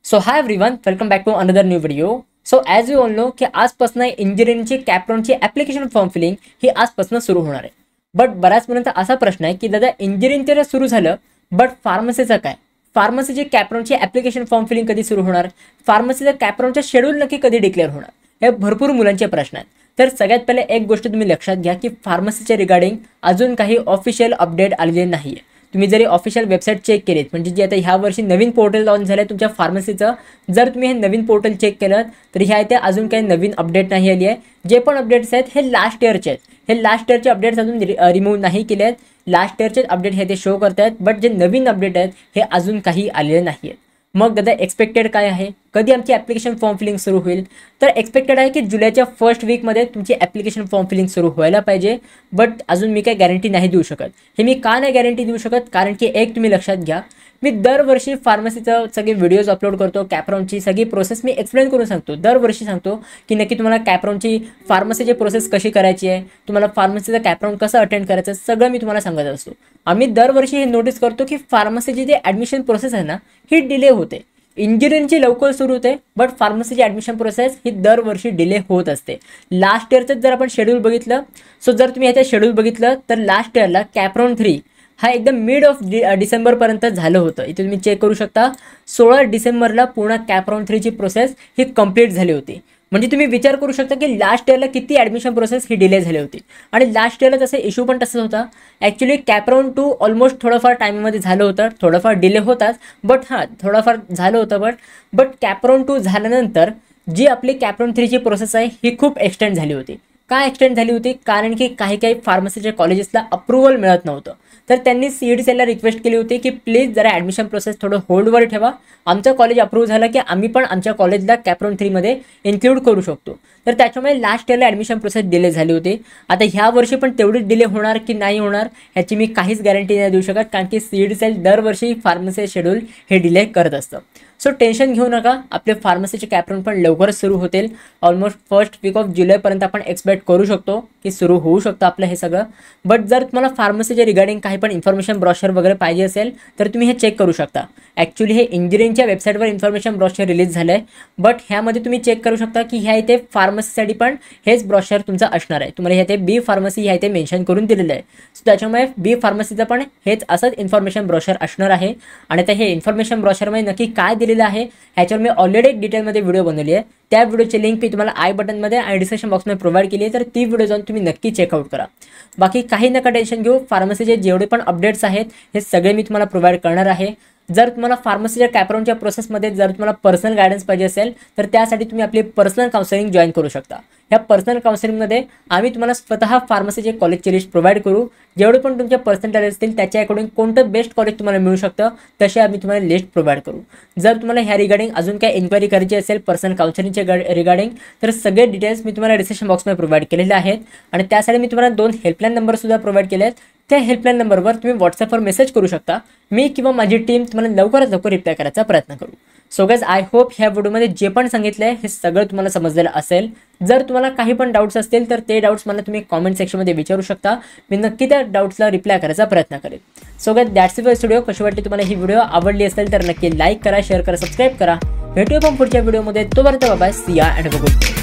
So hi everyone, welcome back to another new video. So as you all know की आजपासून इंजिनिअरिंगची कॅप्रॉनची application form filling ही आजपासून सुरू होणार आहे. बट बऱ्याच मुलांचा असा प्रश्न आहे की दादा इंजिनिअरिंग तर सुरू झालं, बट फार्मसीचं काय? फार्मसीची कॅप्रॉनची ॲप्लिकेशन फॉर्म फिलिंग कधी सुरू होणार? फार्मसीचं कॅप्रॉनचं शेड्यूल नक्की कधी डिक्लेअर होणार? हे भरपूर मुलांचे प्रश्न आहेत. तर सगळ्यात पहिले एक गोष्ट तुम्ही लक्षात घ्या की फार्मसीच्या रिगार्डिंग अजून काही ऑफिशियल अपडेट आलेले नाही आहे. तुम्ही जरी ऑफिशियल वेबसाईट चेक केलीत, म्हणजे जे आता ह्या वर्षी नवीन पोर्टल लॉन्च झालं आहे तुमच्या फार्मसीचं, जर तुम्ही हे नवीन पोर्टल चेक केलं तर ह्या इथे अजून काही नवीन अपडेट नाही आली आहे. जे पण अपडेट्स आहेत हे लास्ट इयरचे आहेत. हे लास्ट इयरचे अपडेट्स अजून रिमूव्ह नाही केले आहेत. लास्ट इयरचे अपडेट हे ते शो करत आहेत, बट जे नवीन अपडेट आहेत हे अजून काही आलेले नाही आहेत. मग दादा एक्सपेक्टेड काय आहे? कधी आमची ॲप्लिकेशन फॉर्म फिलिंग सुरू होईल? तर एक्सपेक्टेड आहे की जुलैच्या फर्स्ट वीकमध्ये तुमची ॲप्लिकेशन फॉर्म फिलिंग सुरू व्हायला पाहिजे. बट अजून मी काही गॅरंटी नाही देऊ शकत. हे मी का नाही गॅरंटी देऊ शकत? कारण की एक तुम्ही लक्षात घ्या, मी दरवर्षी फार्मसीचं सगळे व्हिडिओज अपलोड करतो. कॅप्रॉनची सगळी प्रोसेस मी एक्सप्लेन करून सांगतो. दरवर्षी सांगतो की नक्की तुम्हाला कॅप्रॉनची फार्मसीची प्रोसेस कशी करायची आहे, तुम्हाला फार्मसीचं कॅप्रॉन कसं अटेंड करायचं, सगळं मी तुम्हाला सांगत असतो. आम्ही दरवर्षी हे नोटीस करतो की फार्मसीची जी ॲडमिशन प्रोसेस आहे ना ही डिले होते. इंजिनिअरिंगची लवकर सुरू होते, बट फार्मसीची ॲडमिशन प्रोसेस ही दरवर्षी डिले होत असते. लास्ट इयरचं जर आपण शेड्यूल बघितलं, सो जर तुम्ही ह्याचं शेड्यूल बघितलं तर लास्ट इयरला कॅप्रॉन 3 हा एकदम मिड ऑफ डिसेंबरपर्यंत झालं होतं. इथे तुम्ही चेक करू शकता 16 डिसेंबरला पूर्ण कॅप्रॉन 3ची प्रोसेस ही कंप्लीट झाली होती. म्हणजे तुम्ही विचार करू शकता की लास्ट इयरला किती ॲडमिशन प्रोसेस ही डिले झाली होती. आणि लास्ट इयरला तसं इश्यू पण तसंच होता. ॲक्च्युली कॅप्रॉन 2 ऑलमोस्ट थोडंफार टाईममध्ये झालं होतं, थोडंफार डिले होताच, बट थोडंफार झालं होतं. बट कॅप्रॉन 2 झाल्यानंतर जी आपली कॅप्रॉन 3ची प्रोसेस आहे ही खूप एक्सटेंड झाली होती. का एक्सटेंड झाली होती? कारण की काही फार्मसीच्या कॉलेजेसला अप्रुव्हल मिळत नव्हतं. तर त्यांनी CET सेलला रिक्वेस्ट केली होती की प्लीज जरा ॲडमिशन प्रोसेस थोडं होल्डवर ठेवा. आमचं कॉलेज अप्रूव्ह झालं की आम्ही पण आमच्या कॉलेजला कॅप्रॉन 3मध्ये इन्क्लूड करू शकतो. तर त्याच्यामुळे लास्ट इयरला ॲडमिशन प्रोसेस डिले झाली होती. आता ह्या वर्षी पण तेवढीच डिले होणार की नाही होणार ह्याची मी काहीच गॅरंटी नाही देऊ शकत, कारण की CET सेल दरवर्षी फार्मसी शेड्यूल हे डिले करत असतं. सो टेन्शन घेऊ नका, आपले फार्मसीचे कॅप्रॉन पण लवकरच सुरू होतील. ऑलमोस्ट फर्स्ट वीक ऑफ जुलैपर्यंत आपण एक्सपेक्ट करू शकतो की सुरू होऊ शकतं आपलं हे सगळं. बट जर तुम्हाला फार्मसीच्या रिगार्डिंग काही पण इन्फॉर्मेशन ब्रॉशर वगैरे पाहिजे असेल तर तुम्ही हे चेक करू शकता. ॲक्च्युली हे इंजिनिअरिंगच्या वेबसाईटवर इन्फॉर्मेशन ब्रॉशर रिलीज झालं आहे, बट ह्यामध्ये तुम्ही चेक करू शकता की ह्या इथे फार्मसीसाठी पण हेच ब्रॉशर तुमचं असणार आहे. तुम्हाला ह्या बी फार्मसी ह्या इथे मेन्शन करून दिलेलं आहे. सो त्याच्यामुळे बी फार्मसीचं पण हेच असंच इन्फॉर्मेशन ब्रॉशर असणार आहे. आणि आता हे इन्फॉर्मेशन ब्रॉशरमध्ये नक्की काय दिलेलं आहे ह्याच्यावर मी ऑलरेडी एक डिटेलमध्ये व्हिडिओ बनवली आहे. त्या व्हिडिओची लिंक मी तुम्हाला आय बटनमध्ये आणि डिस्क्रिप्शन बॉक्समध्ये प्रोव्हाइड केली आहे, तर ती व्हिडिओ जाऊन तुम्ही नक्की चेकआउट करा. बाकी काही नका टेन्शन घेऊ, फार्मसीचे जेवढे पण अपडेट्स आहेत हे सगळे मी तुम्हाला प्रोव्हाइड करणार आहे. जर तुम्हाला फार्मसीच्या कॅप्रॉनच्या प्रोसेसमध्ये जर तुम्हाला पर्सनल गायडन्स पाहिजे असेल तर त्यासाठी तुम्ही आपली पर्सनल काउन्सिलिंग जॉईन करू शकता. ह्या पर्सनल काउन्सिलिंगमध्ये आम्ही तुम्हाला स्वतः फार्मसीचे कॉलेजची लिस्ट प्रोव्हाइड करू. जेवढे पण तुमचे पर्सेंटेज असतील त्याच्या अकॉर्डिंग कोणतं बेस्ट कॉलेज तुम्हाला मिळू शकतं तसे आम्ही तुम्हाला लिस्ट प्रोव्हाइड करू. जर तुम्हाला ह्या रिगार्डिंग अजून काही इन्क्वायरी करायची असेल पर्सनल काउन्सिलिंगच्या रिगार्डिंग, तर सगळे डिटेल्स मी तुम्हाला डिस्क्रिप्शन बॉक्समध्ये प्रोव्हाइड केलेले आहेत. आणि त्यासाठी मी तुम्हाला 2 हेल्पलाईन नंबरसुद्धा प्रोव्हाइड केले आहेत. त्या हेल्पलाईन नंबरवर तुम्ही व्हॉट्सअपवर मेसेज करू शकता. मी किंवा माझी टीम तुम्हाला लवकरात लवकर रिप्लाय करायचा प्रयत्न करू. सो गाइज, आय होप ह्या व्हिडिओमध्ये जे पण सांगितलं आहे हे सगळं तुम्हाला समजलेलं असेल. जर तुम्हाला काही पण डाऊट्स असतील तर ते डाऊट्स मला तुम्ही कॉमेंट सेक्शनमध्ये विचारू शकता. मी नक्की त्या डाऊट्सला रिप्लाय करायचा प्रयत्न करेन. So guys, that's it for video. कशी वाटली तुम्हाला ही व्हिडिओ? आवडली असेल तर नक्की लाईक करा, शेअर करा, सबस्क्राईब करा. भेटूया पण पुढच्या व्हिडिओमध्ये. तोपर्यंत बाय, सी या अँड गुड.